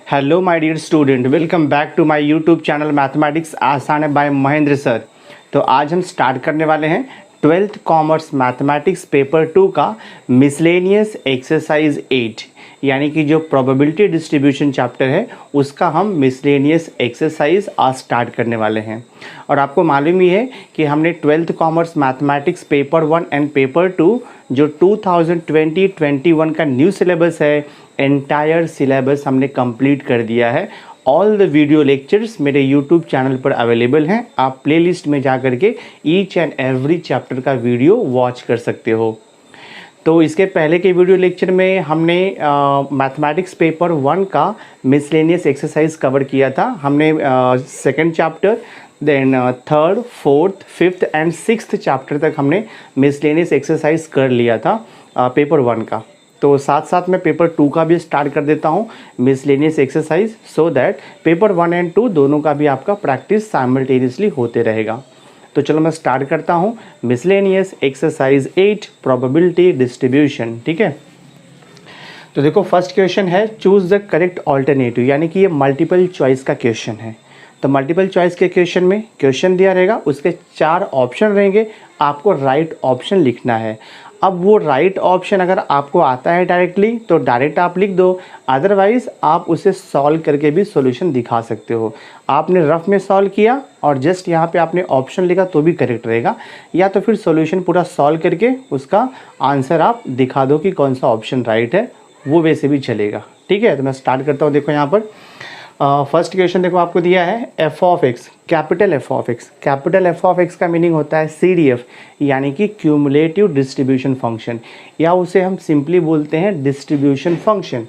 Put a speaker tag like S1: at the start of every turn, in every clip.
S1: Hello my dear student, welcome back to my YouTube channel mathematics आसान है bye Mahendra sir. तो आज हम स्टार्ट करने वाले हैं 12th कॉमर्स मैथमेटिक्स पेपर 2 का मिसलेनियस एक्सरसाइज 8 यानी कि जो प्रोबेबिलिटी डिस्ट्रीब्यूशन चैप्टर है उसका हम मिसलेनियस एक्सरसाइज आज स्टार्ट करने वाले हैं। और आपको मालूम ही है कि हमने 12th commerce mathematics paper 1 and paper 2 जो 2020-21 का न्यू सिलेबस है, एंटायर सिलेबस हमने कंप्लीट कर दिया है। ऑल द वीडियो लेक्चर्स मेरे यूट्यूब चैनल पर अवेलेबल हैं। आप प्लेलिस्ट में जा कर के ईच एंड एवरी चैप्टर का वीडियो वॉच कर सकते हो। तो इसके पहले के वीडियो लेक्चर में हमने मैथमेटिक्स पेपर 1 का मिसलेनियस एक्सरसाइज कवर किया था। हमने second chapter, then third, fourth, fifth and sixth chapter तक हमने मिसलेनियस एक्सरसाइज कर लिया था पेपर 1 का। तो साथ साथ मैं पेपर 2 का भी स्टार्ट कर देता हूँ miscellaneous exercise, so that paper 1 and 2 दोनों का भी आपका प्रैक्टिस साइमल्टेनियसली होते रहेगा। तो चलो मैं स्टार्ट करता हूँ मिसलेनियस एक्सरसाइज 8 प्रोबेबिलिटी डिस्ट्रीब्यूशन। ठीक है, तो देखो फर्स्ट क्वेश्चन है चूज द करेक्ट ऑल्टरनेटिव, यानी कि ये मल्टीपल चॉइस का क्वेश्चन है। तो मल्टीपल चॉइस के क्वेश्चन में क्वेश्चन दिया रहेगा, उसके 4 ऑप्शन रहेंगे, आपको राइट ऑप्शन लिखना है। अब वो राइट ऑप्शन अगर आपको आता है डायरेक्टली तो डायरेक्ट आप लिख दो, अदरवाइज़ आप उसे सॉल्व करके भी सॉल्यूशन दिखा सकते हो। आपने रफ में सॉल्व किया और जस्ट यहाँ पे आपने ऑप्शन लिखा तो भी करेक्ट रहेगा, या तो फिर सॉल्यूशन पूरा सॉल्व करके उसका आंसर आप दिखा दो कि कौन सा ऑप्शन राइट है, वो वैसे भी चलेगा। ठीक है, तो मैं स्टार्ट करता हूँ। देखो यहाँ पर फर्स्ट क्वेश्चन देखो आपको दिया है F of x, capital F of x. Capital F of x का मीनिंग होता है CDF यानी कि क्यूमुलेटिव डिस्ट्रीब्यूशन फंक्शन, या उसे हम सिंपली बोलते हैं डिस्ट्रीब्यूशन फंक्शन।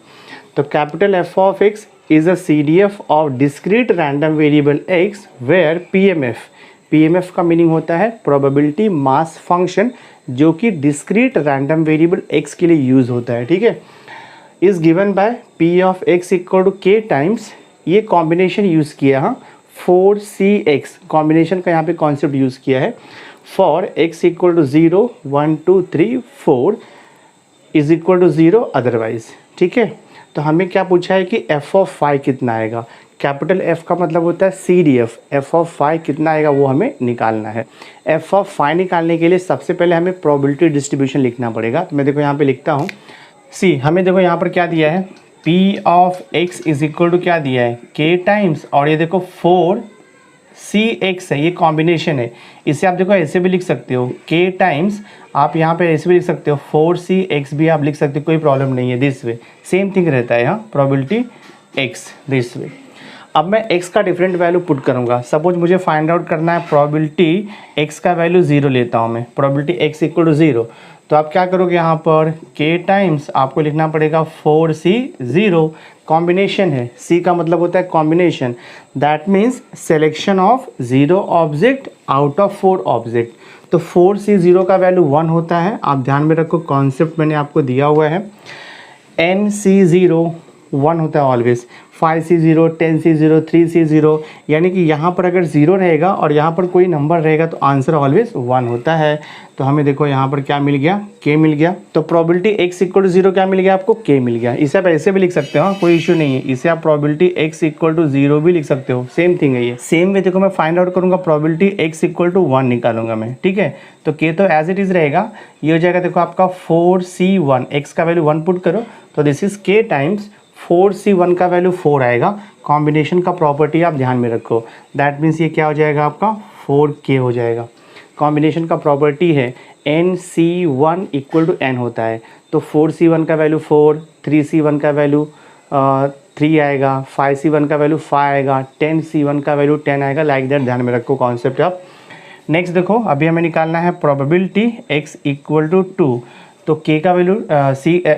S1: तो capital F of X is a CDF of discrete random variable X where PMF का मीनिंग होता है प्रोबेबिलिटी मास फंक्शन, जो कि डिस्क्रीट रैंडम वेरिएबल एक्स के लिए यूज़ होता है। ठीक है, is given by P of x equal to K times, ये कॉम्बिनेशन यूज़ किया है 4CX, कॉम्बिनेशन का यहाँ पे कॉन्सेप्ट यूज़ किया है। For x equal to 0, 1, 2, 3, 4 is equal to 0 otherwise. ठीक है, तो हमें क्या पूछा है कि f ऑफ फाई कितना आएगा। कैपिटल F का मतलब होता है CDF, f ऑफ फाई कितना आएगा वो हमें निकालना है। f ऑफ फाई निकालने के लिए सबसे पहले हमें प्रोबेबिलिटी डिस्ट्रीब्यूशन लिखना पड़ेगा। तो मैं देखो यहाँ पे लिखता हूँ हमें देखो यहाँ पर क्या दिया है, P of x is equal to क्या दिया है K टाइम्स, और ये देखो 4CX है, ये कॉम्बिनेशन है। इसे आप देखो ऐसे भी लिख सकते हो K टाइम्स, आप यहाँ पे ऐसे भी लिख सकते हो 4CX भी आप लिख सकते हो, कोई प्रॉब्लम नहीं है। दिस वे सेम थिंग रहता है यहाँ प्रोबेबिलिटी x दिस वे। अब मैं x का डिफरेंट वैल्यू पुट करूँगा। सपोज मुझे फाइंड आउट करना है प्रोबेबिलिटी x का वैल्यू 0 लेता हूँ मैं, प्रोबेबिलिटी x इक्वल टू 0। तो आप क्या करोगे, यहाँ पर K टाइम्स आपको लिखना पड़ेगा 4C 0, कॉम्बिनेशन है, C का मतलब होता है combination, that means selection of 0 object out of 4 object. तो 4C 0 का वैल्यू 1 होता है। आप ध्यान में रखो, कॉन्सेप्ट मैंने आपको दिया हुआ है, NC 0 1 होता है ऑलवेज, 5C 0, 10C 0, 3C 0, यानी कि यहाँ पर अगर 0 रहेगा और यहाँ पर कोई नंबर रहेगा तो आंसर ऑलवेज 1 होता है। तो हमें देखो यहाँ पर क्या मिल गया, K मिल गया। तो प्रोबेबिलिटी x इक्वल टू 0 क्या मिल गया आपको, K मिल गया। इसे आप ऐसे भी लिख सकते हो, कोई इशू नहीं है। इसे आप प्रोबेबिलिटी x इक्वल टू 0 भी लिख सकते हो, सेम थिंग है ये। सेम वे देखो मैं फाइंड आउट करूँगा प्रोबेबिलिटी x इक्वल टू 1 निकालूंगा मैं। ठीक है, तो K तो एज इट इज़ रहेगा, ये हो जाएगा देखो आपका 4C1, x का वैल्यू 1 पुट करो तो this is K times 4C1 का वैल्यू 4 आएगा। कॉम्बिनेशन का प्रॉपर्टी आप ध्यान में रखो, दैट मीन्स ये क्या हो जाएगा आपका 4K हो जाएगा। कॉम्बिनेशन का प्रॉपर्टी है NC1 इक्वल टू N होता है, तो 4C1 का वैल्यू 4, 3C1 का वैल्यू 3 आएगा, 5C1 का वैल्यू 5 आएगा, 10C1 का वैल्यू 10 आएगा। लाइक दैट ध्यान में रखो कॉन्सेप्ट आप। नेक्स्ट देखो अभी हमें निकालना है प्रोबेबिलिटी x इक्वल टू 2। तो K का वैल्यू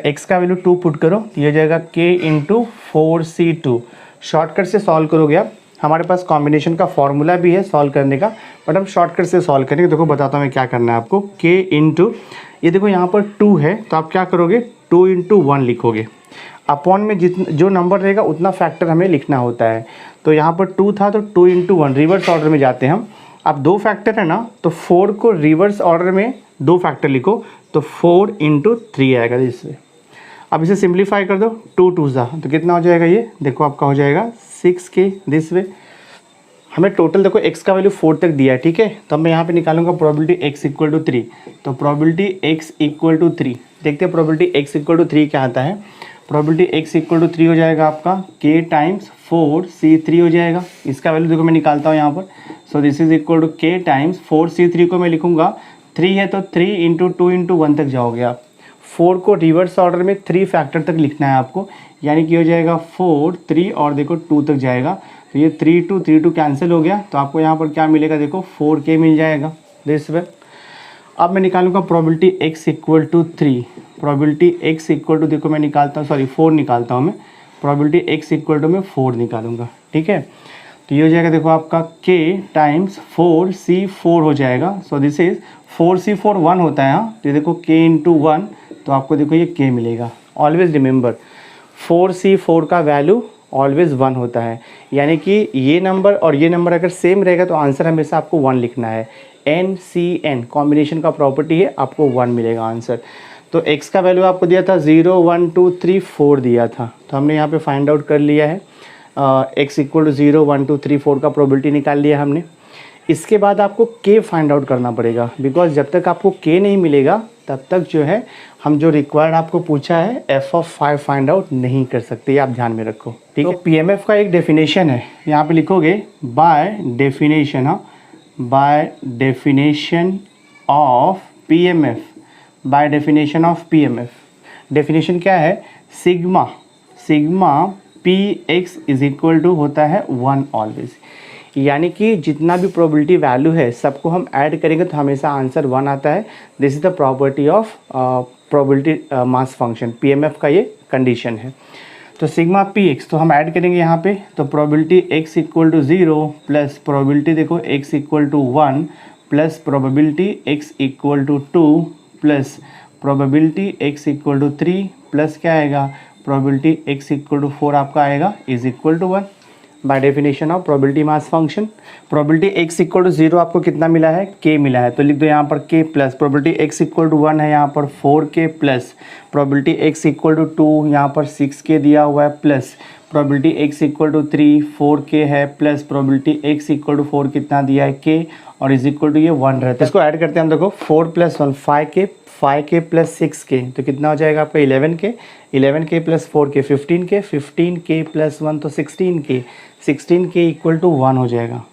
S1: x का वैल्यू 2 पुट करो, ये हो जाएगा K इंटू 4C2। शॉर्टकट से सॉल्व करोगे आप, हमारे पास कॉम्बिनेशन का फॉर्मूला भी है सॉल्व करने का, बट हम शॉर्टकट से सॉल्व करेंगे। देखो बताता हूँ मैं क्या करना है आपको। K इंटू, ये देखो यहाँ पर 2 है तो आप क्या करोगे 2 इंटू 1 लिखोगे। अपॉन में जो नंबर रहेगा उतना फैक्टर हमें लिखना होता है। तो यहाँ पर 2 था तो 2 इंटू 1, रिवर्स ऑर्डर में जाते हैं हम। अब 2 फैक्टर है ना, तो 4 को रिवर्स ऑर्डर में 2 फैक्टर लिखो, तो 4 इंटू 3 आएगा इससे। अब इसे सिंप्लीफाई कर दो, 2 2 ज़ा तो कितना हो जाएगा, ये देखो आपका हो जाएगा 6k दिस वे। हमें टोटल देखो x का वैल्यू 4 तक दिया है, ठीक है। तो मैं यहाँ पे निकालूंगा प्रोबेबिलिटी x इक्वल टू 3। तो प्रोबेबिलिटी x इक्वल टू 3, देखते हैं प्रोबेबिलिटी x इक्वल टू 3 क्या आता है। प्रोबेबिलिटी x इक्वल टू 3 हो जाएगा आपका k टाइम्स 4c3 हो जाएगा। इसका वैल्यू देखो मैं निकालता हूँ यहाँ पर। So this is equal to k times 4c3 को मैं लिखूँगा 3 है तो 3 इंटू 2 इंटू 1 तक जाओगे आप। 4 को रिवर्स ऑर्डर में 3 फैक्टर तक लिखना है आपको, यानी कि हो जाएगा 4 3 और देखो 2 तक जाएगा। तो ये 3 2 कैंसिल हो गया, तो आपको यहाँ पर क्या मिलेगा देखो 4k मिल जाएगा दिस वे। अब मैं निकालूंगा probability x equal to 3। Probability x equal to देखो मैं निकालता हूँ, सॉरी 4 निकालता हूँ मैं। प्रोबेबिलिटी x इक्वल टू मैं 4 निकालूंगा, ठीक है। तो ये हो जाएगा देखो आपका k टाइम्स 4c4 हो जाएगा। सो दिस इज 4c4 1 होता है हाँ, तो ये देखो k इंटू 1, तो आपको देखो ये k मिलेगा। ऑलवेज रिमेंबर 4c4 का वैल्यू ऑलवेज 1 होता है, यानी कि ये नंबर और ये नंबर अगर सेम रहेगा तो आंसर हमेशा आपको 1 लिखना है। NCN कॉम्बिनेशन का प्रॉपर्टी है, आपको 1 मिलेगा आंसर। तो x का वैल्यू आपको दिया था 0 1 2 3 4 दिया था, तो हमने यहाँ पे फाइंड आउट कर लिया है। x इक्वल टू 0 1 2 3 4 का प्रोबेबिलिटी निकाल लिया हमने। इसके बाद आपको k फाइंड आउट करना पड़ेगा, बिकॉज जब तक आपको k नहीं मिलेगा तब तक जो है हम जो रिक्वायर्ड आपको पूछा है f(5) फाइंड आउट नहीं कर सकते, ये आप ध्यान में रखो, ठीक है। तो PMF का एक डेफिनेशन है, यहाँ पे लिखोगे बाय डेफिनेशन, हाँ, by definition of PMF, by definition of PMF। Definition क्या है, sigma Px is equal to होता है 1 ऑलवेज, यानी कि जितना भी प्रोबेबिलिटी वैल्यू है सबको हम ऐड करेंगे तो हमेशा आंसर 1 आता है। This is the property of probability mass function, PMF का ये कंडीशन है। तो सिग्मा Px तो हम ऐड करेंगे यहाँ पे, तो probability x equal to 0 plus probability देखो x equal to 1 plus probability x equal to 2 plus probability x equal to 3 plus क्या आएगा, प्रोबेबिलिटी x इक्वल टू 4 आपका आएगा is equal to 1 by definition of probability mass function. Probability x equal to 0 आपको कितना मिला है, k मिला है, तो लिख दो यहाँ पर k plus probability x equal to 1 है यहाँ पर 4k plus probability x equal to 2 यहाँ पर 6k दिया हुआ है plus probability x equal to 3 4k है plus probability x equal to 4 कितना दिया है k और इज इक्वल टू ये 1 रहता है। इसको ऐड करते हैं हम, देखो 4 प्लस 1 5k प्लस 6k तो कितना हो जाएगा आपका 11k plus 4k 15k plus 1 तो 16k इक्वल टू 1 हो जाएगा।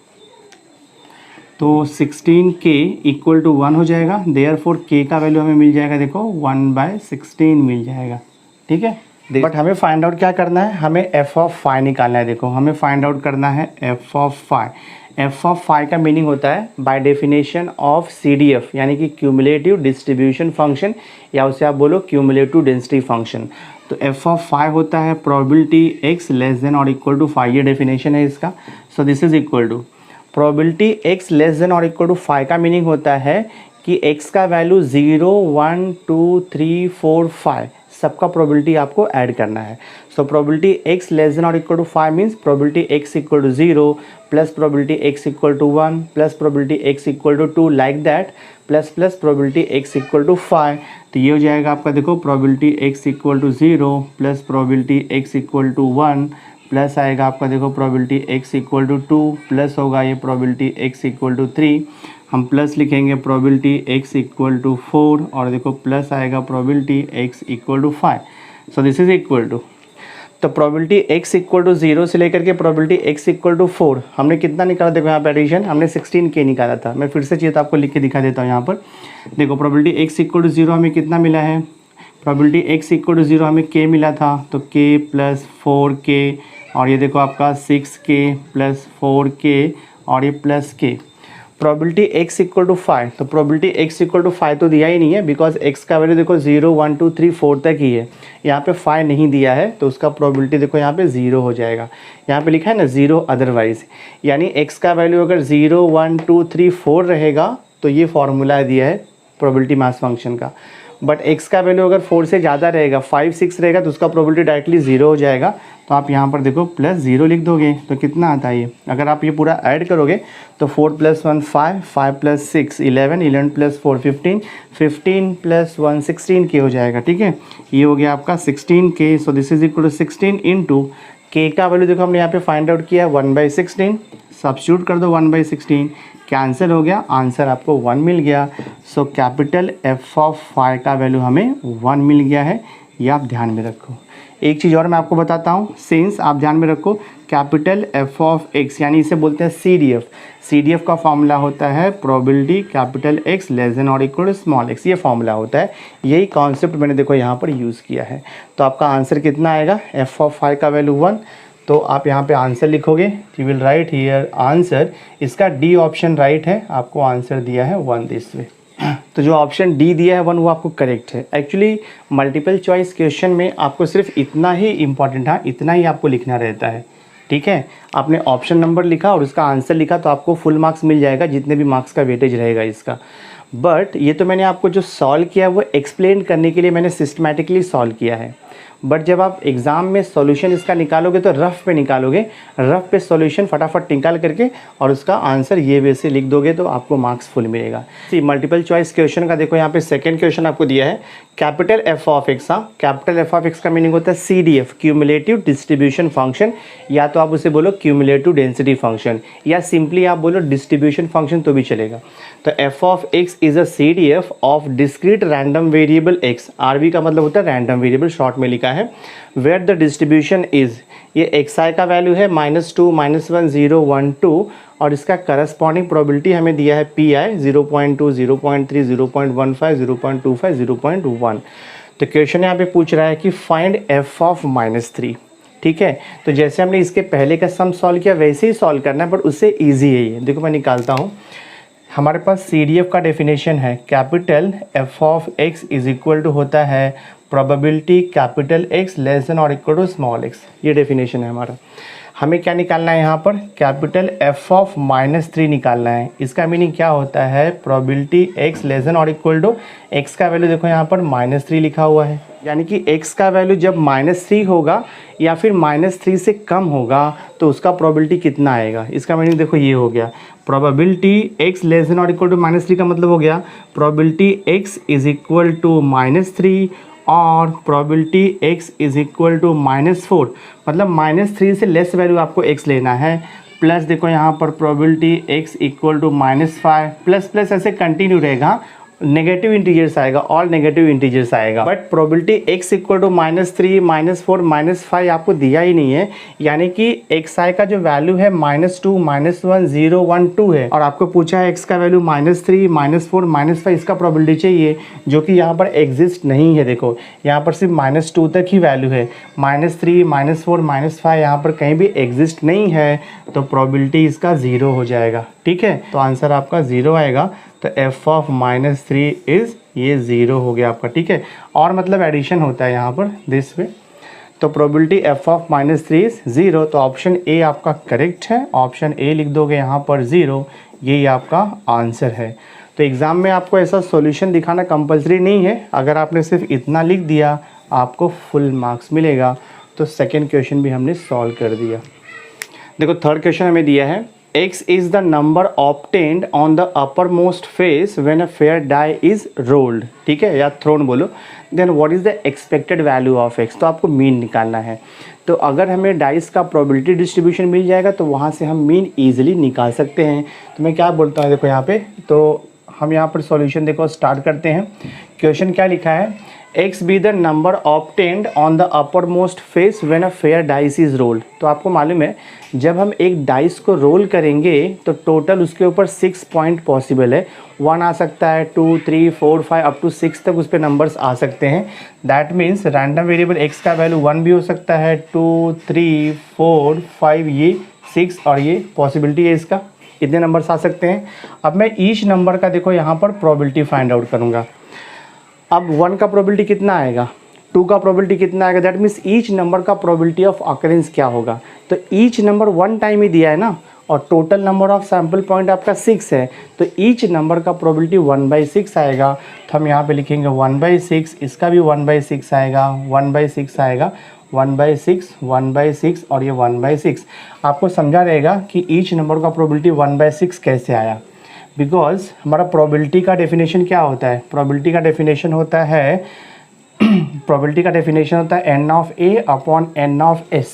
S1: तो 16k इक्वल टू 1 हो जाएगा, देयरफॉर k का वैल्यू हमें मिल जाएगा देखो 1/16 मिल जाएगा, ठीक है। बट हमें फाइंड आउट क्या करना है, हमें f(5) निकालना है। देखो हमें फाइंड आउट करना है f(5) का मीनिंग होता है बाय डेफिनेशन ऑफ CDF, यानी कि क्यूमुलेटिव डिस्ट्रीब्यूशन फंक्शन, या उसे आप बोलो क्यूमुलेटिव डेंसिटी फंक्शन। तो f(5) होता है प्रोबेबिलिटी x लेस देन और इक्वल टू 5, ये डेफिनेशन है इसका। So this is equal to probability x less than और इक्वल टू 5 का मीनिंग होता है कि x का वैल्यू 0 1 2 3 4 5 सबका प्रोबेबिलिटी आपको ऐड करना है। So probability x less than और equal to 5 means probability x equal to 0 plus probability x equal to 1 plus probability x equal to 2 like that plus probability x equal to 5। तो ये हो जाएगा आपका देखो probability x equal to 0 plus probability x equal to 1 plus आएगा आपका देखो probability x equal to 2 plus होगा ये प्रोबेबिलिटी x इक्वल टू 3, हम प्लस लिखेंगे प्रोबेबिलिटी x इक्वल टू 4 और देखो प्लस आएगा probability x equal to 5। So this is equal to, तो प्रोबेबिलिटी x इक्वल टू 0 से लेकर के प्रोबेबिलिटी x इक्वल टू 4 हमने कितना निकाला, देखो यहाँ पे एडिशन हमने 16k निकाला था। मैं फिर से चाहिए तो आपको लिख के दिखा देता हूँ यहाँ पर। देखो प्रोबेबिलिटी x इक्वल टू 0 हमें कितना मिला है, प्रोबेबिलिटी x इक्वल टू 0 हमें k मिला था, तो k प्लस 4k और ये देखो आपका 6k प्लस 4k और ये plus k। Probability x equal to 5, तो प्रोबेबिलिटी x इक्वल टू 5 तो दिया ही नहीं है, बिकॉज x का वैल्यू देखो 0 1 2 3 4 तक ही है, यहाँ पे 5 नहीं दिया है, तो उसका प्रोबेबिलिटी देखो यहाँ पे 0 हो जाएगा। यहाँ पे लिखा है ना 0 अदरवाइज, यानी x का वैल्यू अगर 0 1 2 3 4 रहेगा तो ये फॉर्मूला दिया है प्रोबेबिलिटी मास फंक्शन का। बट x का वैल्यू अगर 4 से ज़्यादा रहेगा, 5 6 रहेगा, तो उसका प्रोबेबिलिटी डायरेक्टली 0 हो जाएगा। तो आप यहाँ पर देखो +0 लिख दोगे तो कितना आता है ये, अगर आप ये पूरा ऐड करोगे तो 4 + 1 5, 5 + 6 11, 11 + 4 15, 15 + 1 16 के हो जाएगा। ठीक है, ये हो गया आपका 16K। So this is equal to 16 into K का वैल्यू देखो हमने यहाँ पे फाइंड आउट किया 1/16, सब्स्टिट्यूट कर दो 1/16, कैंसिल हो गया, आंसर आपको 1 मिल गया। सो कैपिटल f(y) का वैल्यू हमें 1 मिल गया है, ये आप ध्यान में रखो। एक चीज़ और मैं आपको बताता हूँ, सिंस आप ध्यान में रखो कैपिटल f(x) यानी इसे बोलते हैं CDF। CDF का फॉर्मूला होता है probability capital X less than और इक्वल टू स्मॉल x, ये फॉर्मूला होता है। यही कॉन्सेप्ट मैंने देखो यहाँ पर यूज़ किया है। तो आपका आंसर कितना आएगा, f(y) का वैल्यू 1। तो आप यहाँ पे आंसर लिखोगे, you will write here answer. इसका डी ऑप्शन राइट है, आपको आंसर दिया है 1 दिस वे। तो जो ऑप्शन डी दिया है 1 वो आपको करेक्ट है। एक्चुअली मल्टीपल चॉइस क्वेश्चन में आपको सिर्फ इतना ही इम्पॉर्टेंट है, इतना ही आपको लिखना रहता है। ठीक है, आपने ऑप्शन नंबर लिखा और उसका आंसर लिखा तो आपको फुल मार्क्स मिल जाएगा, जितने भी मार्क्स का वेटेज रहेगा इसका। बट ये तो मैंने आपको जो सॉल्व किया वो एक्सप्लेन करने के लिए मैंने सिस्टमैटिकली सॉल्व किया है। बट जब आप एग्ज़ाम में सॉल्यूशन इसका निकालोगे तो रफ पे निकालोगे, रफ पे सॉल्यूशन फटाफट निकाल करके और उसका आंसर ये वे से लिख दोगे तो आपको मार्क्स फुल मिलेगा। सी मल्टीपल चॉइस क्वेश्चन का देखो यहाँ पे सेकंड क्वेश्चन आपको दिया है कैपिटल f(x). हाँ, कैपिटल f(x) का मीनिंग होता है CDF, क्यूमुलेटिव डिस्ट्रीब्यूशन फंक्शन, या तो आप उसे बोलो क्यूमुलेटिव डेंसिटी फंक्शन, या सिंपली आप बोलो डिस्ट्रीब्यूशन फंक्शन तो भी चलेगा। तो f(x) is a CDF of discrete random variable x। RV का मतलब होता है रैंडम वेरिएबल, शॉर्ट में लिखा है। वेयर द डिस्ट्रीब्यूशन इज़, ये xi का वैल्यू है -2 -1 0 1 2, और इसका करस्पॉन्डिंग प्रोबेबिलिटी हमें दिया है PI 0.2 0.3 0.15 0.25 0.1। तो क्वेश्चन यहाँ पे पूछ रहा है कि फाइंड f(-3). ठीक है, तो जैसे हमने इसके पहले का सम सॉल्व किया वैसे ही सॉल्व करना है, बट उससे ईजी है ये। देखो मैं निकालता हूँ, हमारे पास CDF का डेफिनेशन है capital f(x) is equal to होता है probability capital X less than और इक्वल टू स्मॉल x, ये डेफिनेशन है हमारा। हमें क्या निकालना है यहाँ पर, कैपिटल f(-3) निकालना है। इसका मीनिंग क्या होता है, प्रोबेबिलिटी x लेस देन और इक्वल टू x का वैल्यू देखो यहाँ पर -3 लिखा हुआ है, यानी कि x का वैल्यू जब -3 होगा या फिर -3 से कम होगा तो उसका प्रोबेबिलिटी कितना आएगा। इसका मीनिंग देखो ये हो गया, प्रोबेबिलिटी x लेस देन और इक्वल टू -3 का मतलब हो गया probability x is equal to -3 और probability x is equal to -4, मतलब -3 से लेस वैल्यू आपको x लेना है। प्लस देखो यहाँ पर probability x equal to -5, plus plus ऐसे कंटिन्यू रहेगा, नेगेटिव इंटीजर्स आएगा, ऑल नेगेटिव इंटीजर्स आएगा। But probability x equal to -3 -4 -5 आपको दिया ही नहीं है, यानी कि xi का जो वैल्यू है -2 -1 0 1 2 है, और आपको पूछा है x का वैल्यू -3 -4 -5, इसका प्रोबेबिलिटी चाहिए जो कि यहाँ पर एग्जिस्ट नहीं है। देखो यहाँ पर सिर्फ -2 तक ही वैल्यू है, -3 -4 -5 यहाँ पर कहीं भी एग्जिस्ट नहीं है, तो प्रोबेबिलिटी इसका 0 हो जाएगा। ठीक है, तो आंसर आपका 0 आएगा। तो f(-3) इज़ ये 0 हो गया आपका। ठीक है, और मतलब एडिशन होता है यहाँ पर दिस वे। तो प्रोबेबिलिटी f(-3) इज़ 0, तो ऑप्शन ए आपका करेक्ट है। ऑप्शन ए लिख दोगे यहाँ पर 0, यही आपका आंसर है। तो एग्ज़ाम में आपको ऐसा सॉल्यूशन दिखाना कंपलसरी नहीं है, अगर आपने सिर्फ इतना लिख दिया आपको फुल मार्क्स मिलेगा। तो सेकेंड क्वेश्चन भी हमने सॉल्व कर दिया। देखो थर्ड क्वेश्चन हमें दिया है x is the number obtained on the uppermost face when a fair die is rolled। ठीक है, या थ्रोन बोलो। Then what is the expected value of x, तो आपको मीन निकालना है। तो अगर हमें डाइस का प्रोबेबिलिटी डिस्ट्रीब्यूशन मिल जाएगा तो वहाँ से हम मीन ईजिली निकाल सकते हैं। तो मैं क्या बोलता हूँ, देखो यहाँ पे तो हम यहाँ पर सॉल्यूशन देखो स्टार्ट करते हैं। क्वेश्चन क्या लिखा है, x be the number obtained on the uppermost face when a fair dice is rolled। तो आपको मालूम है जब हम एक डाइस को रोल करेंगे तो टोटल उसके ऊपर 6 पॉइंट पॉसिबल है। 1 आ सकता है, 2 3 4 5 अप टू 6 तक उस पर नंबर्स आ सकते हैं। That means random variable x का वैल्यू 1 भी हो सकता है, 2 3 4 5 ये 6, और ये पॉसिबिलिटी है इसका, इतने नंबर्स आ सकते हैं। अब मैं ईच नंबर का देखो यहाँ पर प्रोबेबिलिटी फाइंड आउट करूँगा। अब 1 का प्रोबेबिलिटी कितना आएगा, 2 का प्रोबेबिलिटी कितना आएगा, दैट मीन्स ईच नंबर का प्रोबेबिलिटी ऑफ अकरेंस क्या होगा। तो ईच नंबर 1 टाइम ही दिया है ना, और total number of sample point आपका 6 है, तो ईच नंबर का प्रोबेबिलिटी 1/6 आएगा। तो हम यहाँ पे लिखेंगे 1/6, इसका भी 1/6 आएगा, 1/6 आएगा, 1/6, 1/6 और ये 1/6। आपको समझा रहेगा कि ईच नंबर का प्रोबेबिलिटी 1/6 कैसे आया, बिकॉज हमारा प्रोबेबिलिटी का डेफिनेशन क्या होता है, प्रोबेबिलिटी का डेफिनेशन होता है n of a upon n of s।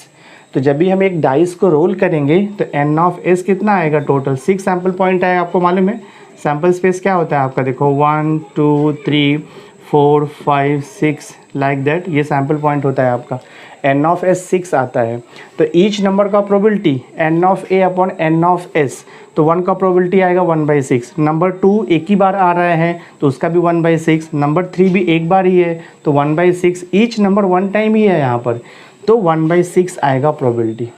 S1: तो जब भी हम एक डाइस को रोल करेंगे तो n ऑफ s कितना आएगा, टोटल 6 सैम्पल पॉइंट आएगा। आपको मालूम है सैम्पल स्पेस क्या होता है आपका, देखो 1 2 3 4 5 6 लाइक दैट, ये सैम्पल पॉइंट होता है आपका। n ऑफ s 6 आता है, तो ईच नंबर का probability n of a upon n of s, तो 1 का प्रोबेबिलिटी आएगा 1/6। नंबर 2 एक ही बार आ रहा है तो उसका भी 1/6, नंबर 3 भी एक बार ही है तो 1/6, ईच नंबर 1 टाइम ही है यहाँ पर, तो 1/6 आएगा प्रोबेबिलिटी।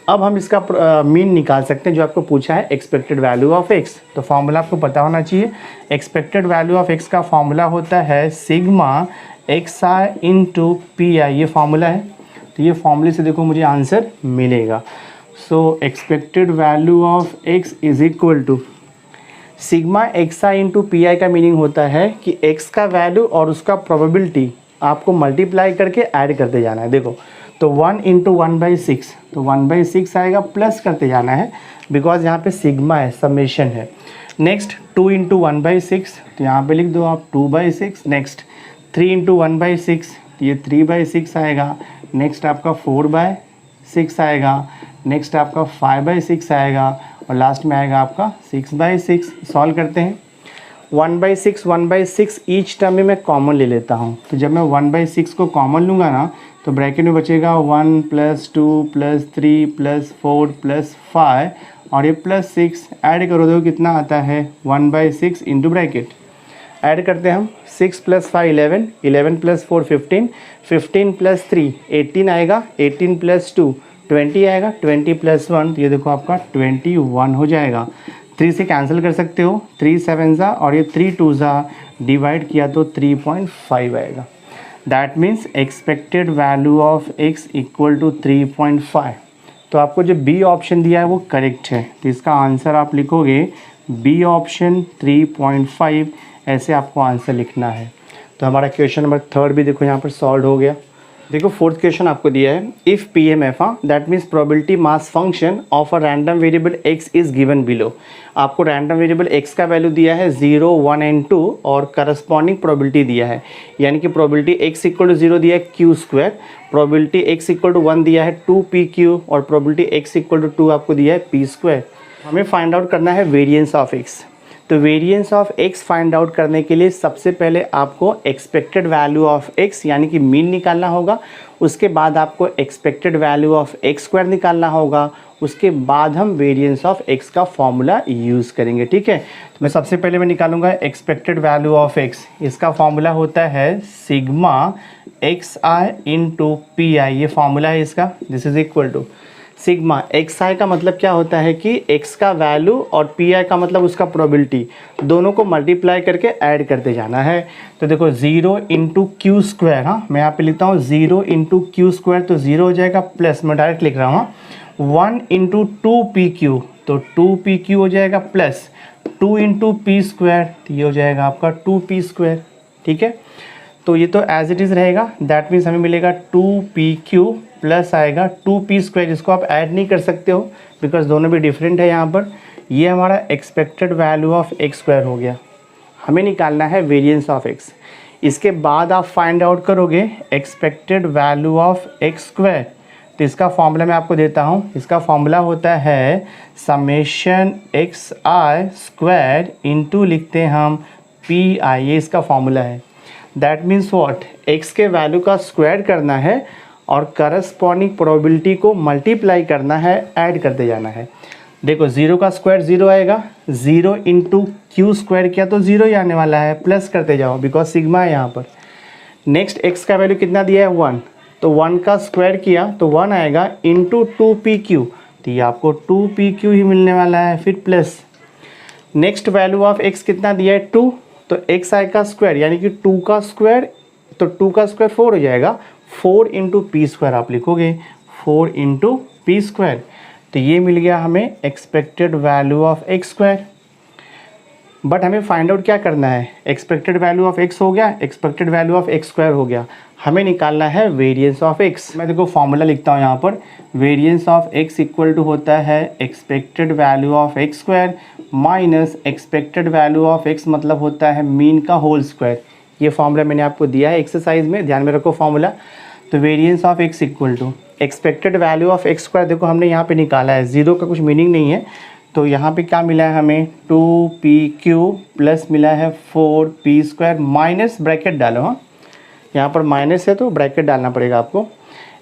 S1: अब हम इसका मीन निकाल सकते हैं, जो आपको पूछा है एक्सपेक्टेड वैल्यू ऑफ x। तो फॉर्मूला आपको पता होना चाहिए, एक्सपेक्टेड वैल्यू ऑफ x का फॉर्मूला होता है sigma xi into p i, ये फॉर्मूला है। तो ये फॉर्मूले से देखो मुझे आंसर मिलेगा। So expected value of x is equal to sigma xi into p i. का मीनिंग होता है कि x का वैल्यू और उसका प्रोबेबिलिटी आपको मल्टीप्लाई करके ऐड करते जाना है। देखो तो 1 इंटू 1/6, तो 1/6 आएगा, प्लस करते जाना है बिकॉज यहाँ पे सिग्मा है, समेशन है। नेक्स्ट 2 इंटू 1/6, तो यहाँ पे लिख दो आप 2/6। नेक्स्ट 3 इंटू 1/6, तो ये 3/6 आएगा। नेक्स्ट आपका 4/6 आएगा। नेक्स्ट आपका 5/6 आएगा और लास्ट में आएगा आपका 6/6। सॉल्व करते हैं। 1/6 ईच टर्म में मैं कॉमन ले लेता हूँ, तो जब मैं 1/6 को कॉमन लूँगा ना तो ब्रैकेट में बचेगा 1 + 2 + 3 + 4 + 5 और ये +6 ऐड करो, देखो कितना आता है 1/6 इंटू ब्रैकेट। ऐड करते हैं हम 6 + 5 11, 11 + 4 15, 15 + 3 18 आएगा, 18 + 2 20 आएगा, 20 + 1, तो ये देखो आपका 21 हो जाएगा। 3 से कैंसिल कर सकते हो, 3 7 ज़ा और ये 3 2 ज़ा डिवाइड किया तो 3.5 आएगा। That means expected value of x equal to 3.5। तो आपको जो बी ऑप्शन दिया है वो करेक्ट है, तो इसका आंसर आप लिखोगे बी ऑप्शन 3.5, ऐसे आपको आंसर लिखना है। तो हमारा क्वेश्चन नंबर 3 भी देखो यहाँ पर सॉल्व हो गया। देखो 4th क्वेश्चन आपको दिया है, if PMF that means probability mass function of a random variable x is given below. आपको रैंडम वेरिएबल x का वैल्यू दिया है 0 1 एंड 2 और करस्पॉन्डिंग प्रोबेबिलिटी दिया है, यानी कि प्रोबेबिलिटी x इक्वल टू 0 दिया है q², probability x equal to 1 दिया है 2pq और प्रोबेबिलिटी x इक्वल टू 2 आपको दिया है p²। हमें फाइंड आउट करना है वेरिएंस ऑफ x। तो variance of x find out करने के लिए सबसे पहले आपको एक्सपेक्टेड वैल्यू ऑफ x यानी कि मीन निकालना होगा, उसके बाद आपको एक्सपेक्टेड वैल्यू ऑफ x² निकालना होगा, उसके बाद हम वेरिएंस ऑफ x का फॉर्मूला यूज़ करेंगे। ठीक है, तो मैं सबसे पहले मैं निकालूंगा एक्सपेक्टेड वैल्यू ऑफ x। इसका फॉर्मूला होता है sigma xi into p i, ये फॉर्मूला है इसका। This is equal to sigma xi का मतलब क्या होता है कि x का वैल्यू और pi का मतलब उसका प्रोबेबिलिटी, दोनों को मल्टीप्लाई करके ऐड करते जाना है। तो देखो 0 इंटू q², हाँ मैं यहाँ पे लिखता हूँ 0 इंटू q², तो 0 हो जाएगा, प्लस मैं डायरेक्ट लिख रहा हूँ 1 इंटू 2pq, तो 2pq हो जाएगा, प्लस 2 इंटू p², तो ये हो जाएगा आपका 2p²। ठीक है, तो ये तो एज इट इज़ रहेगा, दैट मीन्स हमें मिलेगा 2pq प्लस आएगा 2p², जिसको आप ऐड नहीं कर सकते हो बिकॉज दोनों भी डिफरेंट है यहाँ पर। ये हमारा एक्सपेक्टेड वैल्यू ऑफ x² हो गया। हमें निकालना है वेरिएंस ऑफ x। इसके बाद आप फाइंड आउट करोगे एक्सपेक्टेड वैल्यू ऑफ x²। तो इसका फॉर्मूला मैं आपको देता हूँ, इसका फॉर्मूला होता है समेशन xi² इंटू लिखते हैं हम pi, ये इसका फॉर्मूला है। दैट मीन्स व्हाट, x के वैल्यू का स्क्वायर करना है और करस्पॉन्डिंग प्रोबेबिलिटी को मल्टीप्लाई करना है, ऐड करते जाना है। देखो 0 का स्क्वायर 0 आएगा, 0 इंटू q² किया तो 0 ही आने वाला है, प्लस करते जाओ बिकॉज सिग्मा है यहाँ पर। नेक्स्ट x का वैल्यू कितना दिया है 1, तो 1 का स्क्वायर किया तो 1 आएगा इंटू 2pq, तो ये आपको 2pq ही मिलने वाला है, फिर plus. Next value of x कितना दिया है 2, तो xi का स्क्वायर यानी कि 2 का स्क्वायर, तो 2 का स्क्वायर 4 हो जाएगा, 4 इंटू p² आप लिखोगे, 4 इंटू p²। तो ये मिल गया हमें expected value of x square. But हमें फाइंड आउट क्या करना है, एक्सपेक्टेड वैल्यू ऑफ एक्स हो गया, expected value of x square हो गया, हमें निकालना है वेरिएंस ऑफ एक्स। मैं देखो फॉर्मूला लिखता हूँ यहाँ पर, variance of x equal to होता है expected value of x square minus expected value of x, मतलब होता है मीन का होल स्क्वायर। ये फॉर्मूला मैंने आपको दिया है एक्सरसाइज में, ध्यान में रखो फॉर्मूला। तो variance of x equal to expected value of x square, देखो हमने यहाँ पे निकाला है, जीरो का कुछ मीनिंग नहीं है, तो यहाँ पे क्या मिला है हमें 2pq प्लस मिला है 4p स्क्वायर माइनस ब्रैकेट डालो, हाँ यहाँ पर माइनस है तो ब्रैकेट डालना पड़ेगा आपको।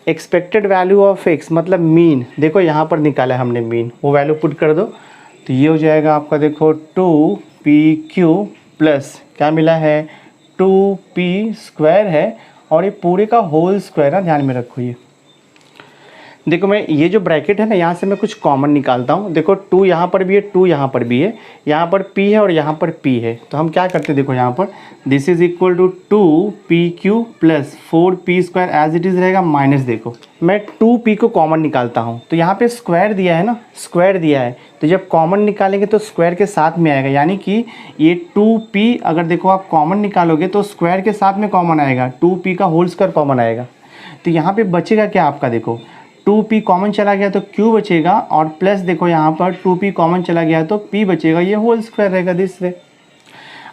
S1: एक्सपेक्टेड वैल्यू ऑफ एक्स मतलब मीन, देखो यहाँ पर निकाला है हमने मीन, वो वैल्यू पुट कर दो तो ये हो जाएगा आपका, देखो 2pq प्लस क्या मिला है 2p स्क्वायर है, और ये पूरे का होल स्क्वायर है, ध्यान में रखो। ये देखो मैं ये जो ब्रैकेट है ना, यहाँ से मैं कुछ कॉमन निकालता हूँ। देखो 2 यहाँ पर भी है, 2 यहाँ पर भी है, यहाँ पर p है और यहाँ पर p है, तो हम क्या करते हैं, देखो यहाँ पर this is equal to 2pq plus 4p square as it is रहेगा, माइनस देखो मैं 2p को कॉमन निकालता हूँ, तो यहाँ पे स्क्वायर दिया है ना, स्क्वायर दिया है, तो जब कॉमन निकालेंगे तो स्क्वायर के साथ में आएगा, यानी कि ये 2p अगर देखो आप कॉमन निकालोगे तो स्क्वायर के साथ में कॉमन आएगा, 2p का होल स्क्वायर कॉमन आएगा, तो यहाँ पे बचेगा क्या आपका, देखो 2p कॉमन चला गया तो q बचेगा, और प्लस देखो यहाँ पर 2p कॉमन चला गया तो p बचेगा, ये होल स्क्वायर रहेगा दिस वे।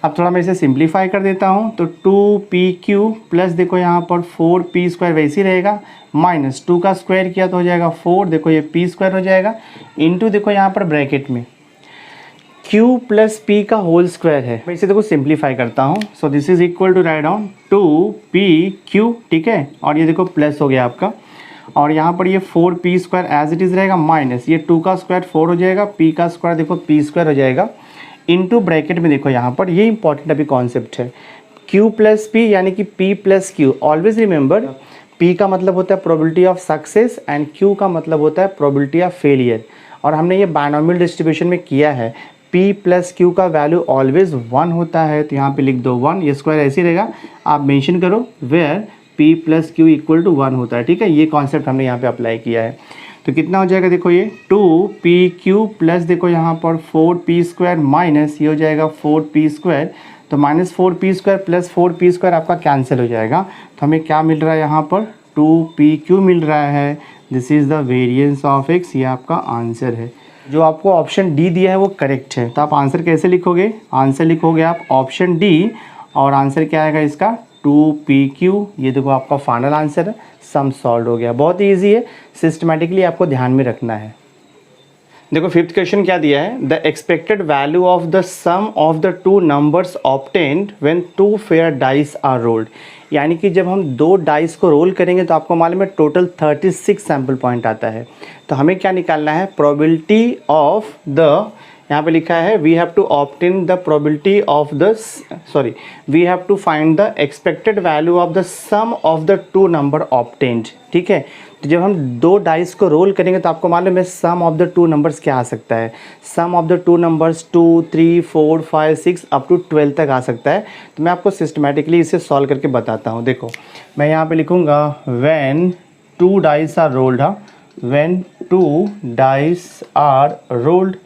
S1: अब थोड़ा मैं इसे सिंप्लीफाई कर देता हूँ, तो 2pq प्लस देखो यहाँ पर 4p स्क्वायर वैसे ही रहेगा, माइनस 2 का स्क्वायर किया तो हो जाएगा 4, देखो ये p स्क्वायर हो जाएगा, इंटू देखो यहाँ पर ब्रैकेट में q प्लस p का होल स्क्वायर है। मैं इसे देखो सिंप्लीफाई करता हूँ, so this is equal to write down 2pq, ठीक है, और ये देखो प्लस हो गया आपका, और यहाँ पर ये 4p square as it is रहेगा, माइनस ये 2 का स्क्वायर 4 हो जाएगा, p का स्क्वायर देखो p स्क्वायर हो जाएगा, इनटू ब्रैकेट में देखो यहाँ पर, ये इंपॉर्टेंट अभी कॉन्सेप्ट है, q प्लस p यानी कि p plus q। Always remember p का मतलब होता है probability of success and q का मतलब होता है प्रोबेबिलिटी ऑफ फेलियर, और हमने ये बायनोमियल डिस्ट्रीब्यूशन में किया है, p प्लस q का वैल्यू ऑलवेज 1 होता है, तो यहाँ पे लिख दो 1, ये स्क्वायर ऐसे ही रहेगा, आप मेंशन करो where p plus q equal to 1 होता है, ठीक है, ये कॉन्सेप्ट हमने यहाँ पे अप्लाई किया है। तो कितना हो जाएगा, देखो ये 2pq प्लस देखो यहाँ पर 4p स्क्वायर माइनस ये हो जाएगा 4p स्क्वायर, तो minus 4p square plus 4p square आपका कैंसिल हो जाएगा, तो हमें क्या मिल रहा है यहाँ पर 2pq मिल रहा है, this is the variance of x, ये आपका आंसर है। जो आपको ऑप्शन डी दिया है वो करेक्ट है, तो आप आंसर कैसे लिखोगे, आंसर लिखोगे आप ऑप्शन डी, और आंसर क्या आएगा इसका 2pq, ये देखो आपका फाइनल आंसर है, सम सॉल्व हो गया। बहुत ही ईजी है, सिस्टमेटिकली आपको ध्यान में रखना है। देखो फिफ्थ क्वेश्चन क्या दिया है, the expected value of the sum of the two numbers obtained when two fair dice are rolled, यानी कि जब हम दो डाइस को रोल करेंगे तो आपको मालूम है टोटल 36 सैम्पल पॉइंट आता है, तो हमें क्या निकालना है, प्रोबेबिलिटी ऑफ द, यहाँ पे लिखा है we have to obtain the probability of the, sorry we have to find the expected value of the sum of the two number obtained, ठीक है। तो जब हम दो डाइस को रोल करेंगे तो आपको मालूम है sum of the two numbers क्या आ सकता है, sum of the two numbers 2, 3, 4, 5, 6 up to 12 तक आ सकता है। तो मैं आपको सिस्टमेटिकली इसे सॉल्व करके बताता हूँ। देखो मैं यहाँ पे लिखूँगा when two dice are rolled, हाँ when two dice are rolled,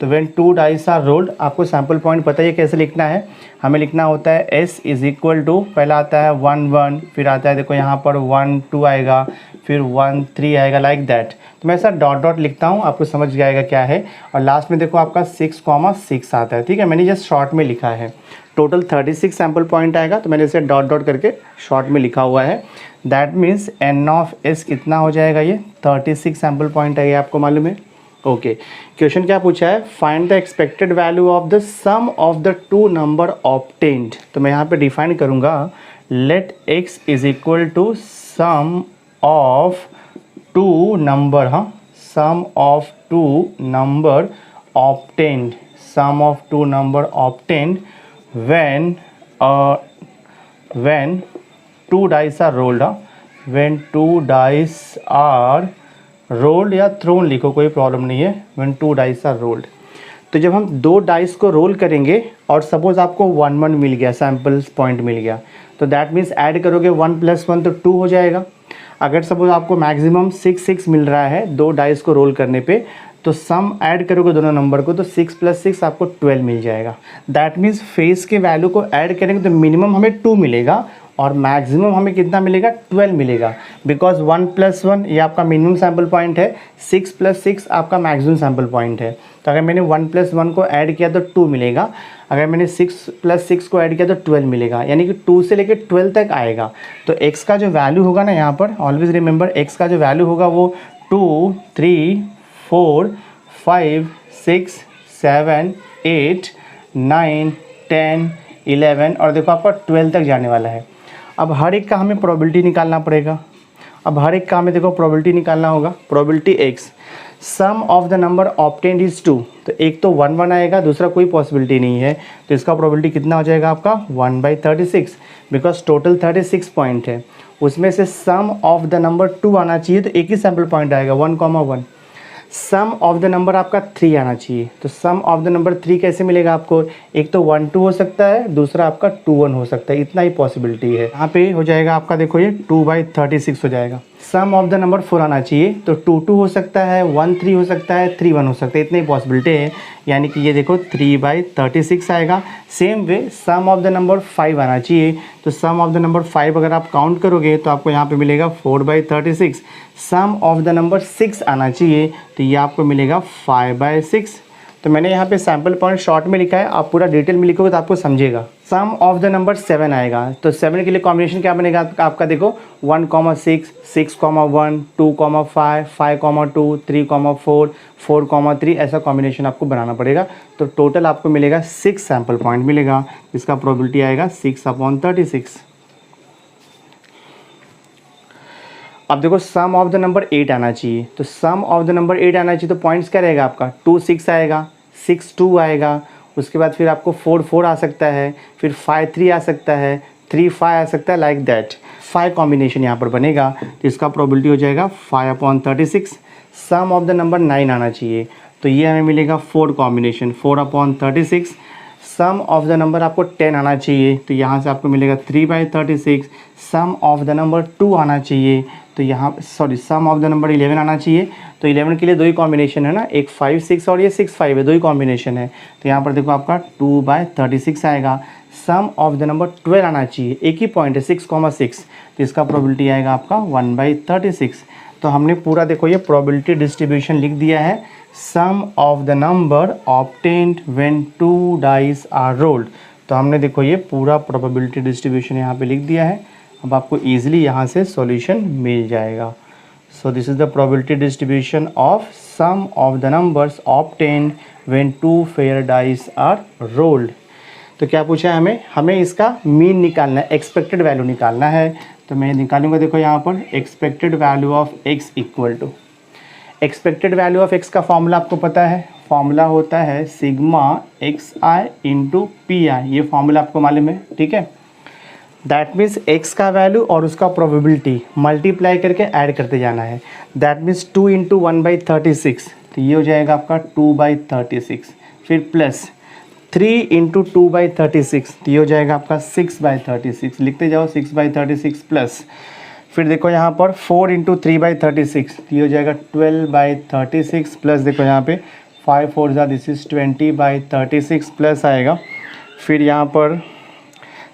S1: तो when two dice are rolled, आपको सैम्पल पॉइंट पता है कैसे लिखना है, हमें लिखना होता है s इज इक्वल टू, पहला आता है 1 1, फिर आता है देखो यहाँ पर 1 2 आएगा, फिर 1 3 आएगा, लाइक दैट। तो मैं ऐसा डॉट डॉट लिखता हूँ, आपको समझ जाएगा क्या है, और लास्ट में देखो आपका 6,6 आता है, ठीक है, मैंने जस्ट शॉर्ट में लिखा है। टोटल 36 सैम्पल पॉइंट आएगा, तो मैंने इसे डॉट डॉट करके शॉर्ट में लिखा हुआ है। That means n of s कितना हो जाएगा, ये 36 सैम्पल पॉइंट है, ये आपको मालूम है। ओके, क्वेश्चन क्या पूछा है, find the expected value of the sum of the two number obtained. तो मैं यहाँ पे डिफाइन करूँगा, let x is equal to sum of two number, हाँ sum of two number obtained, sum of two number obtained when two dice are rolled, when two dice are rolled या thrown लिखो, कोई problem नहीं है, when two dice are rolled. तो जब हम दो डाइस को रोल करेंगे और सपोज आपको 1 1 मिल गया, सैम्पल पॉइंट मिल गया, तो दैट मीन्स ऐड करोगे 1 + 1 तो 2 हो जाएगा। अगर सपोज आपको मैक्सिमम 6 मिल रहा है 2 डाइस को रोल करने पे, तो सम ऐड करोगे दोनों नंबर को तो 6 + 6 आपको 12 मिल जाएगा। दैट मीन्स फेस के वैल्यू को ऐड करेंगे तो मिनिमम हमें 2 मिलेगा और मैक्सिमम हमें कितना मिलेगा, 12 मिलेगा। बिकॉज 1 + 1 ये आपका मिनिमम सैम्पल पॉइंट है, 6 + 6 आपका मैक्सिमम सैम्पल पॉइंट है। तो अगर मैंने 1 + 1 को ऐड किया तो 2 मिलेगा, अगर मैंने 6 + 6 को ऐड किया तो 12 मिलेगा, यानी कि 2 से लेकर 12 तक आएगा। तो x का जो वैल्यू होगा ना, यहाँ पर ऑलवेज रिमेंबर x का जो वैल्यू होगा वो 2, 3, 4, 5, 6, 7, 8, 9, 10, 11 और देखो आपका 12 तक जाने वाला है। अब हर एक का हमें प्रोबेबिलिटी निकालना पड़ेगा। अब हर एक का हमें देखो प्रोबेबिलिटी निकालना होगा। Probability x, sum of the number obtained is 2, तो एक तो 1 1 आएगा, दूसरा कोई पॉसिबिलिटी नहीं है, तो इसका प्रोबेबिलिटी कितना हो जाएगा आपका 1/36, बिकॉज टोटल 36 पॉइंट है, उसमें से सम ऑफ द नंबर 2 आना चाहिए, तो एक ही सैम्पल पॉइंट आएगा 1,1। सम ऑफ द नंबर आपका 3 आना चाहिए, तो सम ऑफ द नंबर 3 कैसे मिलेगा आपको, एक तो 1 2 हो सकता है, दूसरा आपका 2 1 हो सकता है, इतना ही पॉसिबिलिटी है। यहाँ पे हो जाएगा आपका देखो ये 2/36 हो जाएगा। सम ऑफ द नंबर 4 आना चाहिए, तो 2 2 हो सकता है, 1 3 हो सकता है, 3 1 हो सकता है, इतनी पॉसिबिलिटी है, यानी कि ये देखो 3/36 आएगा। Same way sum of the number 5 आना चाहिए, तो सम ऑफ द नंबर 5 अगर आप काउंट करोगे तो आपको यहाँ पे मिलेगा 4/36। सम ऑफ द नंबर 6 आना चाहिए, तो ये आपको मिलेगा 5/6। तो मैंने यहाँ पे सैम्पल पॉइंट शॉर्ट में लिखा है, आप पूरा डिटेल में लिखोगे तो आपको समझेगा। सम ऑफ द नंबर 7 आएगा, तो 7 के लिए कॉम्बिनेशन क्या बनेगा आपका देखो 1,6, 6,1, 2,5, 5,2, 3,4, 4,3, ऐसा कॉम्बिनेशन आपको बनाना पड़ेगा। तो टोटल आपको मिलेगा 6 सैम्पल पॉइंट मिलेगा, इसका प्रोबेबिलिटी आएगा 6/36। अब देखो सम ऑफ द नंबर 8 आना चाहिए, तो सम ऑफ द नंबर 8 आना चाहिए, तो पॉइंट्स क्या रहेगा आपका 2 6 आएगा, 6 2 आएगा, उसके बाद फिर आपको 4 4 आ सकता है, फिर 5 3 आ सकता है, 3 5 आ सकता है, लाइक दैट 5 कॉम्बिनेशन यहाँ पर बनेगा, तो इसका प्रोबेबिलिटी हो जाएगा 5/36। सम ऑफ द नंबर 9 आना चाहिए, तो ये हमें मिलेगा 4 combination 4/36। Sum of the number आपको 10 आना चाहिए, तो यहाँ से आपको मिलेगा 3/36। सम ऑफ द नंबर 2 आना चाहिए, तो यहाँ सम ऑफ द नंबर 11 आना चाहिए, तो 11 के लिए दो ही कॉम्बिनेशन है ना, एक 5 6 और ये 6 5 है, दो ही कॉम्बिनेशन है, तो यहाँ पर देखो आपका 2/36 आएगा। सम ऑफ द नंबर 12 आना चाहिए, एक ही पॉइंट है 6,6, तो इसका प्रोबेबिलिटी आएगा आपका 1/36। तो हमने पूरा देखो ये प्रोबेबिलिटी डिस्ट्रीब्यूशन लिख दिया है। Sum of the number obtained when 2 dice are rolled, तो हमने देखो ये पूरा प्रोबेबिलिटी डिस्ट्रीब्यूशन यहाँ पे लिख दिया है। अब आपको ईजिली यहाँ से सॉल्यूशन मिल जाएगा। So this is the probability distribution of sum of the numbers obtained when 2 fair dice are rolled. तो क्या पूछा है हमें इसका मीन निकालना है, एक्सपेक्टेड वैल्यू निकालना है। तो मैं निकालूंगा देखो यहाँ पर expected value of x equal to, expected value of x का फॉर्मूला आपको पता है, फॉर्मूला होता है sigma xi into p i, ये फॉर्मूला आपको मालूम है, ठीक है। दैट मीन्स x का वैल्यू और उसका प्रोबेबिलिटी मल्टीप्लाई करके ऐड करते जाना है। दैट मीन्स 2 × 1/36, तो ये हो जाएगा आपका 2/36, फिर प्लस 3 × 2/36, तो ये हो जाएगा आपका 6/36, लिखते जाओ 6/36 प्लस, फिर देखो यहाँ पर 4 × 3/36, तो ये हो जाएगा 12/36 प्लस देखो यहाँ पे 5 4 ज़ा दिस इज़ 20/36 प्लस आएगा, फिर यहाँ पर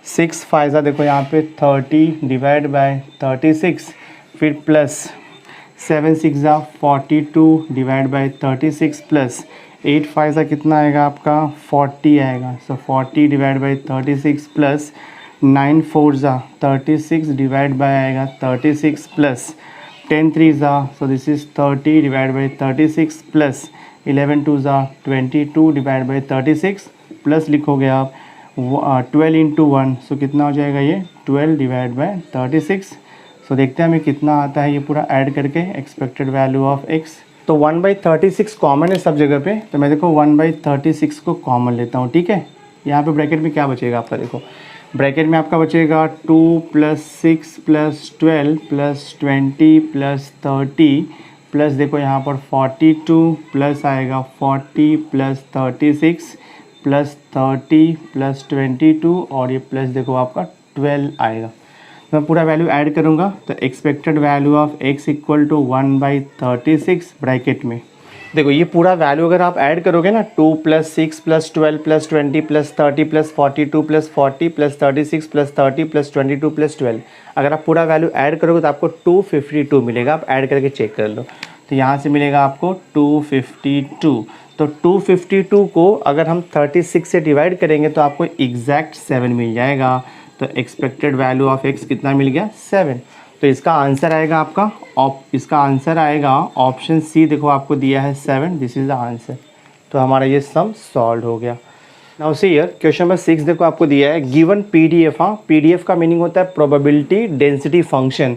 S1: 6 5 ज़ा देखो यहाँ पे 30/36, फिर प्लस 7 6 ज़ा 42/36 प्लस 8 5 ज़ा कितना आएगा आपका 40 आएगा, सो 40/36 प्लस 9 4 ज़ा 36 डिवाइड बाय आएगा 36 प्लस 10 3 ज़ा, सो दिस इज़ 30/36 प्लस 11 2 ज़ा 22 डिवाइड बाय 36 प्लस लिखोगे आप 12 × 1, सो कितना हो जाएगा ये 12 डिवाइड बाय 36। सो देखते हैं हमें कितना आता है ये पूरा ऐड करके एक्सपेक्टेड वैल्यू ऑफ x। तो 1/36 कॉमन है सब जगह पे, तो मैं देखो 1/36 को कॉमन लेता हूँ, ठीक है। यहाँ पे ब्रैकेट में क्या बचेगा आपका, देखो ब्रैकेट में आपका बचेगा 2 + 6 + 12 + 20 + 30 प्लस देखो यहाँ पर 42 प्लस आएगा 40 + 36 + 30 + 22 और ये प्लस देखो आपका 12 आएगा। तो मैं पूरा वैल्यू ऐड करूँगा तो expected value of x equal to 1/36 bracket में। देखो ये पूरा वैल्यू अगर आप ऐड करोगे ना 2 + 6 + 12 + 20 + 30 + 42 + 40 + 36 + 30 + 22 + 12, अगर आप पूरा वैल्यू ऐड करोगे तो आपको 252 मिलेगा। आप ऐड करके चेक कर लो। तो यहाँ से मिलेगा आपको 252। तो 252 को अगर हम 36 से डिवाइड करेंगे तो आपको एग्जैक्ट 7 मिल जाएगा। तो एक्सपेक्टेड वैल्यू ऑफ x कितना मिल गया? 7। तो इसका आंसर आएगा आपका इसका आंसर आएगा ऑप्शन सी। देखो आपको दिया है 7, दिस इज़ द आंसर। तो हमारा ये सम सॉल्व हो गया। Now see here question number 6 देखो आपको दिया है गिवन पीडीएफ। हाँ, पीडीएफ का मीनिंग होता है probability density function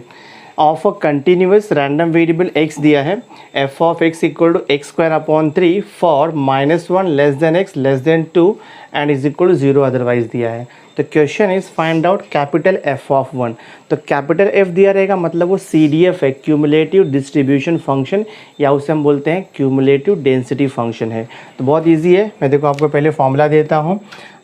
S1: of a continuous random variable x दिया है f of x equal to x² for -1 less than x less than 2 and is equal to 0 otherwise दिया है। तो question is find out capital F of 1। तो capital F दिया रहेगा मतलब वो CDF है, क्यूमुलेटिव डिस्ट्रीब्यूशन फंक्शन, या उसे हम बोलते हैं क्यूमुलेटिव डेंसिटी फंक्शन है। तो बहुत ईजी है। मैं देखो आपको पहले फॉर्मूला देता हूँ।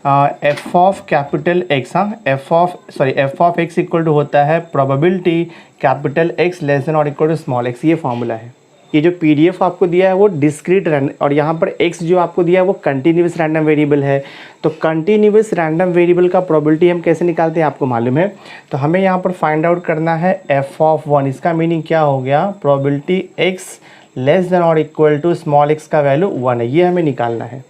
S1: एफ ऑफ कैपिटल एक्स, हाँ f of x equal to होता है probability capital X less than और इक्वल टू स्मॉल एक्स। ये फॉर्मूला है। ये जो पीडीएफ आपको दिया है वो डिस्क्रीट और यहाँ पर x जो आपको दिया है वो कंटिन्यूस रैंडम वेरिएबल है। तो कंटिन्यूस रैंडम वेरिएबल का प्रोबेबिलिटी हम कैसे निकालते हैं आपको मालूम है। तो हमें यहाँ पर फाइंड आउट करना है f ऑफ 1। इसका मीनिंग क्या हो गया? प्रोबेबिलिटी x लेस देन और इक्वल टू स्मॉल x का वैल्यू 1 है, ये हमें निकालना है।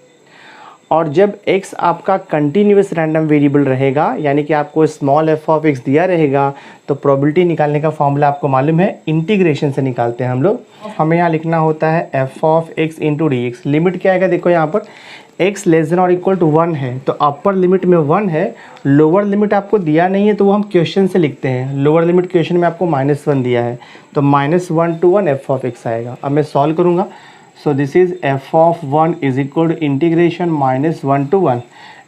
S1: और जब x आपका कंटिन्यूस रैंडम वेरिएबल रहेगा यानी कि आपको स्मॉल f ऑफ x दिया रहेगा तो प्रोबेबिलिटी निकालने का फॉर्मूला आपको मालूम है, इंटीग्रेशन से निकालते हैं हम लोग। हमें यहाँ लिखना होता है f of x into d x. Limit क्या आएगा? देखो यहाँ पर x लेस देन और इक्वल टू 1 है तो अपर लिमिट में 1 है, लोअर लिमिट आपको दिया नहीं है तो वो हम क्वेश्चन से लिखते हैं। लोअर लिमिट क्वेश्चन में आपको -1 दिया है तो -1 to 1 f ऑफ x आएगा। अब मैं सॉल्व करूँगा। So this is f of 1 is equal to integration -1 to 1।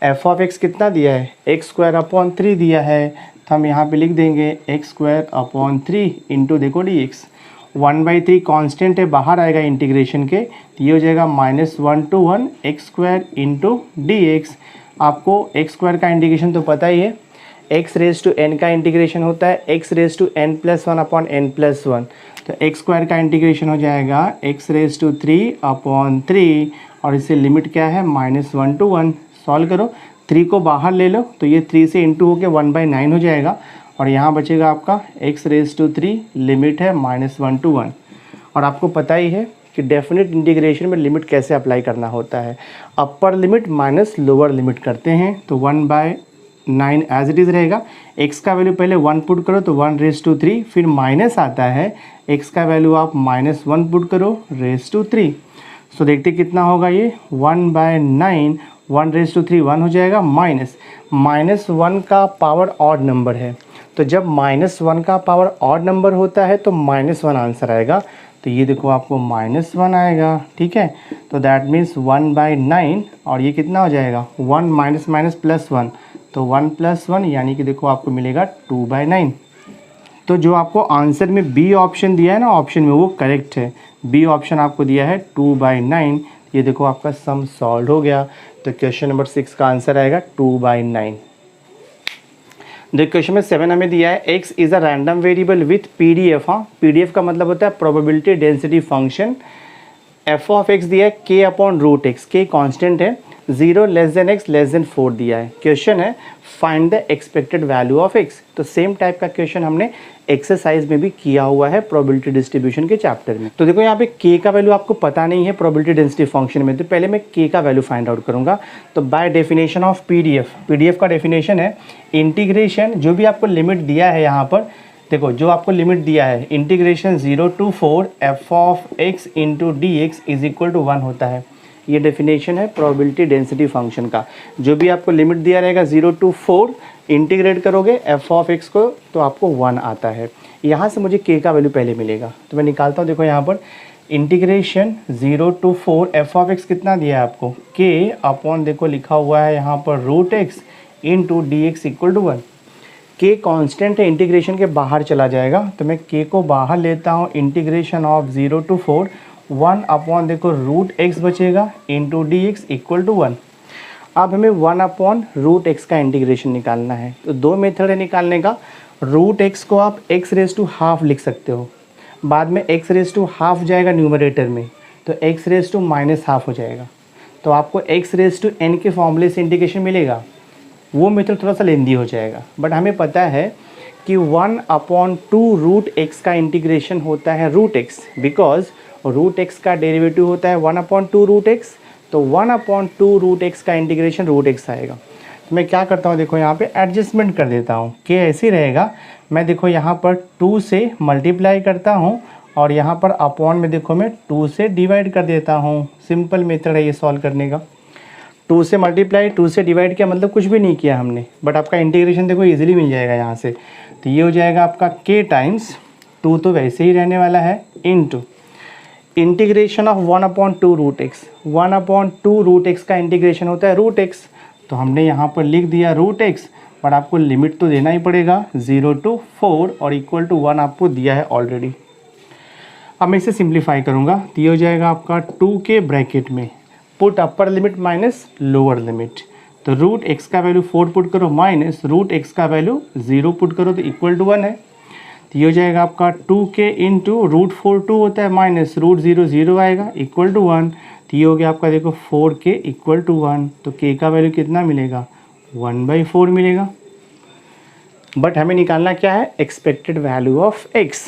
S1: f of x कितना दिया है? x² 3 दिया है तो हम यहाँ पे लिख देंगे x² 3 इंटू देखो dx। 1/3 कांस्टेंट है, बाहर आएगा इंटीग्रेशन के, तो ये हो जाएगा -1 to 1 x² इंटू dx। आपको x² का इंटीग्रेशन तो पता ही है, x रेज टू n का इंटीग्रेशन होता है x raise to n+1 upon n+1। तो x² का इंटीग्रेशन हो जाएगा x रेज टू 3/3 और इससे लिमिट क्या है? -1 to 1। सॉल्व करो, 3 को बाहर ले लो तो ये 3 से इंटू होकर 1/9 हो जाएगा और यहाँ बचेगा आपका x रेज टू 3, लिमिट है -1 to 1। और आपको पता ही है कि डेफिनेट इंटीग्रेशन में लिमिट कैसे अप्लाई करना होता है, upper limit minus lower limit करते हैं। तो 1/9 एज इट इज़ रहेगा। x का वैल्यू पहले 1 पुट करो तो 1 रेज टू 3, फिर माइनस आता है, x का वैल्यू आप -1 पुट करो रेज टू 3। सो देखते कितना होगा ये 1/9, 1 रेज टू 3 1 हो जाएगा, -1 का पावर ऑड नंबर है तो जब -1 का पावर ऑड नंबर होता है तो -1 आंसर आएगा। तो ये देखो आपको -1 आएगा, ठीक है। तो दैट मीन्स 1/9 और ये कितना हो जाएगा 1 माइनस +1 तो 1 + 1 यानी कि देखो आपको मिलेगा 2/9। तो जो आपको आंसर में बी ऑप्शन दिया है ना, ऑप्शन में वो करेक्ट है। बी ऑप्शन आपको दिया है 2/9। ये देखो आपका सम सॉल्व हो गया। तो क्वेश्चन नंबर 6 का आंसर आएगा 2/9। देखो क्वेश्चन में 7 हमें दिया है x is a random variable with PDF. हाँ, पीडीएफ का मतलब होता है probability density function. f of x दिया है k/√x, k कांस्टेंट है, 0 less than x less then 4 दिया है। क्वेश्चन है find the expected value of x। तो सेम टाइप का क्वेश्चन हमने एक्सरसाइज में भी किया हुआ है प्रोबेबिलिटी डिस्ट्रीब्यूशन के चैप्टर में। तो देखो यहाँ पे k का वैल्यू आपको पता नहीं है प्रोबेबिलिटी डेंसिटी फंक्शन में, तो पहले मैं k का वैल्यू फाइंड आउट करूँगा। तो बाय डेफिनेशन ऑफ पीडीएफ का डेफिनेशन है इंटीग्रेशन, जो भी आपको लिमिट दिया है यहाँ पर देखो, जो आपको लिमिट दिया है integration 0 to 4 f of x into d x is equal to 1 होता है। ये डेफिनेशन है प्रोबेबिलिटी डेंसिटी फंक्शन का। जो भी आपको लिमिट दिया रहेगा 0 to 4 इंटीग्रेट करोगे f ऑफ x को तो आपको 1 आता है। यहाँ से मुझे k का वैल्यू पहले मिलेगा तो मैं निकालता हूँ। देखो यहाँ पर integration 0 to 4 f of x कितना दिया है आपको k अपॉन देखो लिखा हुआ है यहाँ पर √x into d x equal to 1। k constant है, इंटीग्रेशन के बाहर चला जाएगा तो मैं k को बाहर लेता हूँ। इंटीग्रेशन ऑफ 0 to 4 1 अपॉन देखो √x बचेगा into d x equal to 1। अब हमें 1 अपॉन √x का इंटीग्रेशन निकालना है। तो दो मेथड है निकालने का, रूट एक्स को आप एक्स रेज टू हाफ लिख सकते हो, बाद में एक्स रेज टू हाफ जाएगा न्यूमरेटर में, तो x raise to minus half हो जाएगा। तो आपको एक्स रेज टू एन के फॉर्मूले से इंटीग्रेशन मिलेगा। वो मेथड थोड़ा सा लेंदी हो जाएगा, बट हमें पता है कि 1/2 रूट एक्स का इंटीग्रेशन होता है root x, because root x का डेरिवेटिव होता है 1/2 रूट एक्स, तो 1/2 रूट एक्स का इंटीग्रेशन रूट एक्स आएगा। तो मैं क्या करता हूँ, देखो यहाँ पे एडजस्टमेंट कर देता हूँ कि ऐसे ही रहेगा। मैं देखो यहाँ पर 2 से मल्टीप्लाई करता हूँ और यहाँ पर अपॉन में देखो मैं 2 से डिवाइड कर देता हूँ। सिंपल मेथड है ये सॉल्व करने का। 2 से मल्टीप्लाई 2 से डिवाइड किया, मतलब कुछ भी नहीं किया हमने, बट आपका इंटीग्रेशन देखो इजीली मिल जाएगा यहाँ से। तो ये हो जाएगा आपका k टाइम्स 2 तो वैसे ही रहने वाला है, into integration of 1/2 root x. 1/2 root x का इंटीग्रेशन होता है रूट एक्स, तो हमने यहाँ पर लिख दिया रूट एक्स, बट आपको लिमिट तो देना ही पड़ेगा 0 to 4 और इक्वल टू 1 आपको दिया है ऑलरेडी। अब मैं इसे सिंप्लीफाई करूँगा, तो ये हो जाएगा आपका 2 के ब्रैकेट में put upper limit minus lower limit, तो रूट एक्स का वैल्यू 4 पुट करो माइनस रूट एक्स का वैल्यू 0 पुट करो तो इक्वल टू 1 है। तो ये हो जाएगा आपका 2k इंटू रूट 4 2 होता है माइनस रूट 0 0 आएगा इक्वल टू 1। तो ये हो गया आपका देखो 4k इक्वल टू 1, तो k का वैल्यू कितना मिलेगा 1/4 मिलेगा। बट हमें निकालना क्या है, एक्सपेक्टेड वैल्यू ऑफ x।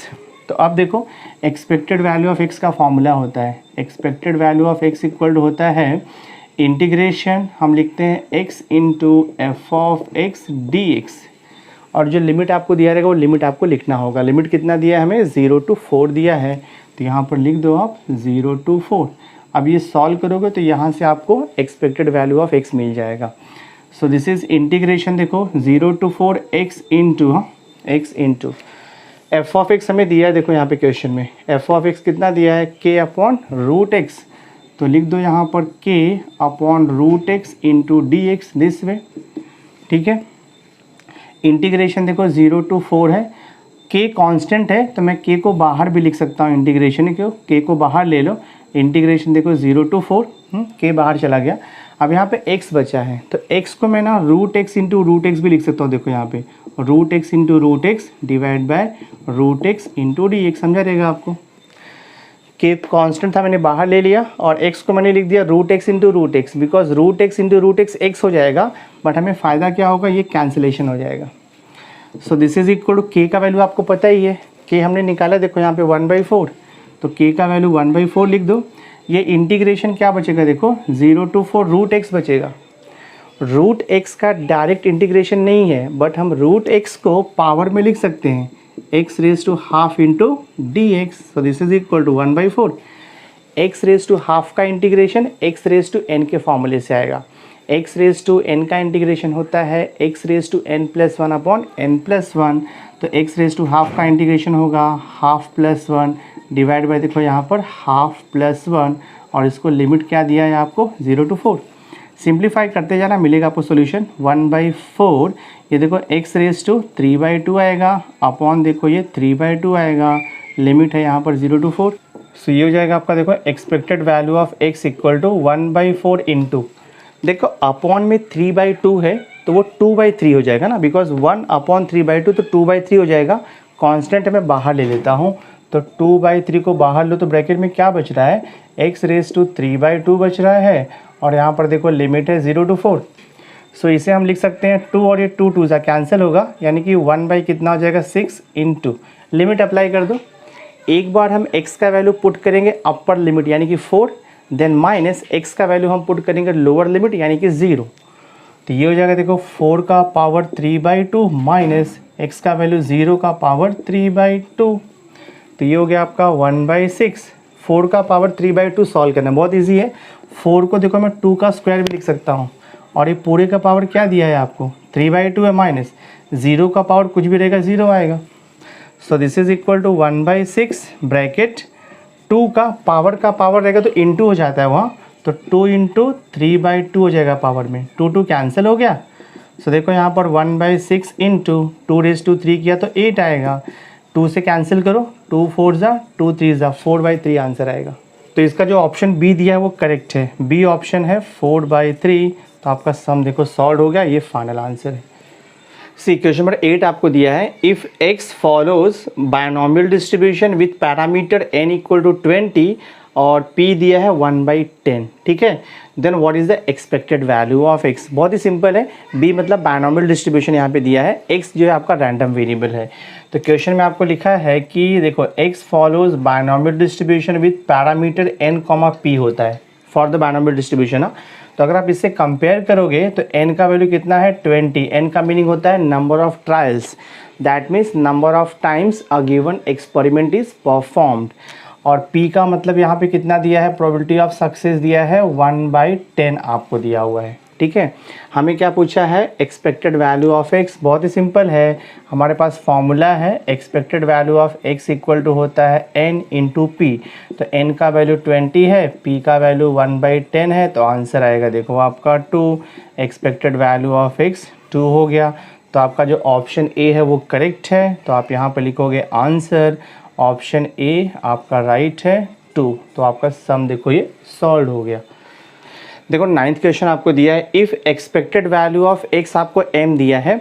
S1: तो अब देखो एक्सपेक्टेड वैल्यू ऑफ x का फॉर्मूला होता है, expected value of x equal to होता है इंटीग्रेशन, हम लिखते हैं x into f of x d x, और जो लिमिट आपको दिया रहेगा वो लिमिट आपको लिखना होगा। लिमिट कितना दिया है हमें 0 to 4 दिया है, तो यहाँ पर लिख दो आप 0 to 4। अब ये सॉल्व करोगे तो यहाँ से आपको एक्सपेक्टेड वैल्यू ऑफ x मिल जाएगा। सो दिस इज इंटीग्रेशन, देखो 0 to 4 x into f of x हमें दिया है, देखो यहाँ पे क्वेश्चन में एफ ऑफ एक्स कितना दिया है k अपॉन रूट एक्स, तो लिख दो यहाँ पर k upon root x into d x this way, ठीक है। इंटीग्रेशन देखो 0 to 4 है, k कांस्टेंट है तो मैं k को बाहर भी लिख सकता हूँ, इंटीग्रेशन क्यों, k को बाहर ले लो। इंटीग्रेशन देखो 0 to 4, k बाहर चला गया। अब यहाँ पे x बचा है, तो x को मैं ना root x into root x भी लिख सकता हूँ, देखो यहाँ पे root x into root x divide by root x into d x, समझा रहेगा आपको। के कांस्टेंट था मैंने बाहर ले लिया और x को मैंने लिख दिया root x into root x, because root x into root x x हो जाएगा, बट हमें फ़ायदा क्या होगा, ये कैंसिलेशन हो जाएगा। So this is equal to k का वैल्यू आपको पता ही है, k हमने निकाला देखो यहाँ पे 1/4, तो k का वैल्यू 1/4 लिख दो। ये इंटीग्रेशन क्या बचेगा, देखो 0 to 4 रूट एक्स बचेगा। रूट एक्स का डायरेक्ट इंटीग्रेशन नहीं है, बट हम रूट एक्स को पावर में लिख सकते हैं x raise to half into d x, so this is equal to 1/4। x raise to half का integration x raise to n के फॉर्मूले से आएगा। x रेज टू n का इंटीग्रेशन होता है x raise to n plus 1 upon n plus 1, तो x raise to half का इंटीग्रेशन होगा हाफ प्लस 1 डिवाइड बाय देखो यहाँ पर हाफ प्लस 1, और इसको लिमिट क्या दिया है आपको 0 to 4। सिंप्लीफाई करते जाना, मिलेगा आपको सॉल्यूशन 1/4। ये देखो x रेज टू 3/2 आएगा अपॉन देखो ये 3/2 आएगा, लिमिट है यहाँ पर 0 to 4। सो ये हो जाएगा आपका देखो expected value of x equal to 1/4 into देखो अपॉन में 3/2 है तो वो 2/3 हो जाएगा ना, बिकॉज 1/3/2 तो 2/3 हो जाएगा। कांस्टेंट मैं बाहर ले लेता हूँ, तो 2/3 को बाहर लो तो ब्रैकेट में क्या बच रहा है, x रेज टू 3/2 बच रहा है, और यहाँ पर देखो लिमिट है 0 to 4। सो इसे हम लिख सकते हैं 2 और ये 2 2 सा कैंसिल होगा, यानी कि 1 कितना हो जाएगा 6 इंटू लिमिट अप्लाई कर दो। एक बार हम x का वैल्यू पुट करेंगे अपर लिमिट यानी कि 4, देन माइनस x का वैल्यू हम पुट करेंगे लोअर लिमिट यानी कि 0, तो ये हो जाएगा देखो 4 का पावर 3/2 माइनस x का वैल्यू 0 का पावर 3/2, तो ये हो गया आपका 1/6। 4 का पावर 3/2 सॉल्व करना बहुत इजी है। 4 को देखो मैं 2 का स्क्वायर भी लिख सकता हूँ, और ये पूरे का पावर क्या दिया है आपको 3/2 है, माइनस 0 का पावर कुछ भी रहेगा 0 आएगा। So this is equal to 1/6 bracket 2 का पावर रहेगा तो इंटू हो जाता है वहाँ, तो 2 इंटू 3/2 हो जाएगा पावर में, 2 2 कैंसिल हो गया। सो देखो यहाँ पर 1/6 इंटू 2 रेज टू 3 किया तो 8 आएगा, 2 से कैंसिल करो, 2 4 जा 2 3 जा 4/3 आंसर आएगा। तो इसका जो ऑप्शन बी दिया है वो करेक्ट है, बी ऑप्शन है 4/3। तो आपका सम देखो सॉल्व हो गया, ये फाइनल आंसर है। सी क्वेश्चन नंबर 8 आपको दिया है, if x follows binomial distribution with parameter n equal to 20 और p दिया है 1/10, ठीक है, then what is the expected value of x। बहुत ही सिंपल है, b मतलब बायनॉमियल डिस्ट्रीब्यूशन यहाँ पे दिया है, x जो है आपका रैंडम वेरिएबल है। तो क्वेश्चन में आपको लिखा है कि देखो x follows binomial distribution with parameter n, p होता है फॉर द बायनॉमियल डिस्ट्रीब्यूशन ना। तो अगर आप इससे कंपेयर करोगे तो n का वैल्यू कितना है 20, n का मीनिंग होता है number of trials, that means number of times a given experiment is performed, और p का मतलब यहाँ पे कितना दिया है, प्रोबेबिलिटी ऑफ सक्सेस दिया है 1/10 आपको दिया हुआ है, ठीक है। हमें क्या पूछा है, एक्सपेक्टेड वैल्यू ऑफ x। बहुत ही सिंपल है, हमारे पास फॉर्मूला है expected value of x equal to होता है n इंटू पी। तो n का वैल्यू 20 है, p का वैल्यू 1/10 है, तो आंसर आएगा देखो आपका 2। एक्सपेक्टेड वैल्यू ऑफ x 2 हो गया, तो आपका जो ऑप्शन ए है वो करेक्ट है। तो आप यहाँ पर लिखोगे आंसर ऑप्शन ए आपका राइट है 2। तो आपका सम देखो ये सॉल्व हो गया। देखो 9th क्वेश्चन आपको दिया है, if expected value of x आपको m दिया है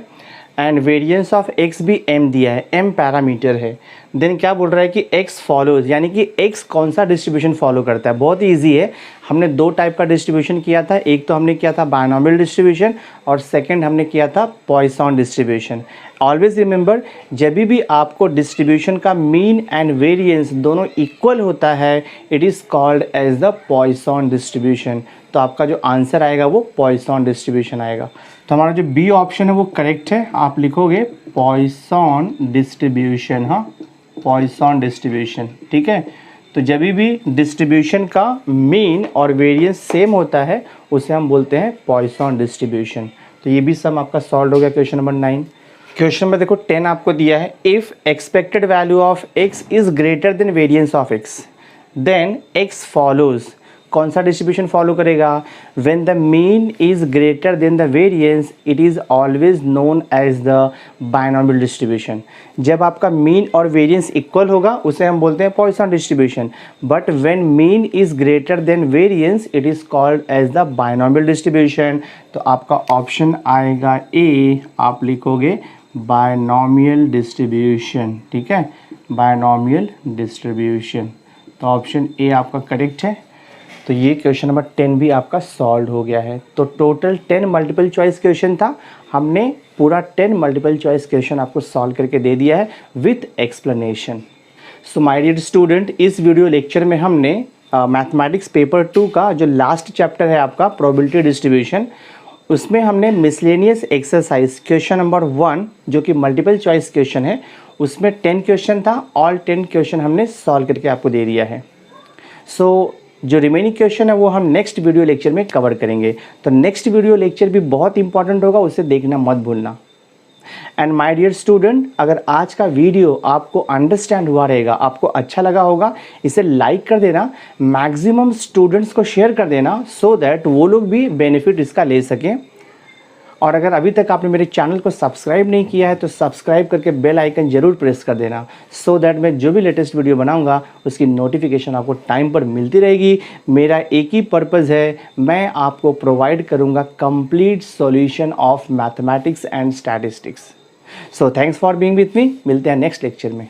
S1: एंड वेरिएंस ऑफ x भी m दिया है, m पैरामीटर है, देन क्या बोल रहा है कि x फॉलोज, यानी कि x कौन सा डिस्ट्रीब्यूशन फॉलो करता है। बहुत ईजी है, हमने दो टाइप का डिस्ट्रीब्यूशन किया था, एक तो हमने किया था बायनॉमियल डिस्ट्रीब्यूशन और सेकंड हमने किया था पॉइसन डिस्ट्रीब्यूशन। ऑलवेज रिमेंबर, जब भी आपको डिस्ट्रीब्यूशन का मीन एंड वेरिएंस दोनों इक्वल होता है, it is called as the Poisson distribution. तो आपका जो आंसर आएगा वो पॉइसन डिस्ट्रीब्यूशन आएगा। तो हमारा जो बी ऑप्शन है वो करेक्ट है, आप लिखोगे पॉइसन डिस्ट्रीब्यूशन, हाँ पॉइसन डिस्ट्रीब्यूशन, ठीक है। तो जब भी डिस्ट्रीब्यूशन का मीन और वेरिएंस सेम होता है उसे हम बोलते हैं पॉइसन डिस्ट्रीब्यूशन। तो ये भी सम आपका सॉल्व हो गया क्वेश्चन नंबर 9। क्वेश्चन नंबर देखो 10 आपको दिया है, if expected value of x is greater than variance of x, then x follows, कौन सा डिस्ट्रीब्यूशन फॉलो करेगा, when the mean is greater than the variance it is always known as the binomial distribution. जब आपका mean और variance equal होगा उसे हम बोलते हैं Poisson distribution, but when mean is greater than variance it is called as the binomial distribution. तो आपका ऑप्शन आएगा ए, आप लिखोगे बायनॉमियल डिस्ट्रीब्यूशन, ठीक है, बायनॉमियल डिस्ट्रीब्यूशन। तो ऑप्शन ए आपका करेक्ट है। तो ये क्वेश्चन नंबर 10 भी आपका सॉल्व हो गया है। तो टोटल 10 मल्टीपल चॉइस क्वेश्चन था, हमने पूरा 10 मल्टीपल चॉइस क्वेश्चन आपको सॉल्व करके दे दिया है with explanation. So my dear student, इस वीडियो लेक्चर में हमने मैथमेटिक्स पेपर 2 का जो लास्ट चैप्टर है आपका प्रोबेबिलिटी डिस्ट्रीब्यूशन, उसमें हमने मिसलेनियस एक्सरसाइज क्वेश्चन नंबर 1 जो कि मल्टीपल चॉइस क्वेश्चन है, उसमें 10 क्वेश्चन था, ऑल 10 क्वेश्चन हमने सॉल्व करके आपको दे दिया है। सो जो रिमेनिंग क्वेश्चन है वो हम नेक्स्ट वीडियो लेक्चर में कवर करेंगे। तो नेक्स्ट वीडियो लेक्चर भी बहुत इंपॉर्टेंट होगा, उसे देखना मत भूलना। एंड माय डियर स्टूडेंट, अगर आज का वीडियो आपको अंडरस्टैंड हुआ रहेगा, आपको अच्छा लगा होगा, इसे लाइक कर देना, मैक्सिमम स्टूडेंट्स को शेयर कर देना, सो दैट वो लोग भी बेनिफिट इसका ले सकें। और अगर अभी तक आपने मेरे चैनल को सब्सक्राइब नहीं किया है तो सब्सक्राइब करके बेल आइकन जरूर प्रेस कर देना, सो दैट मैं जो भी लेटेस्ट वीडियो बनाऊंगा उसकी नोटिफिकेशन आपको टाइम पर मिलती रहेगी। मेरा एक ही पर्पज़ है, मैं आपको प्रोवाइड करूंगा complete solution of mathematics and statistics. So thanks for being with me, मिलते हैं नेक्स्ट लेक्चर में।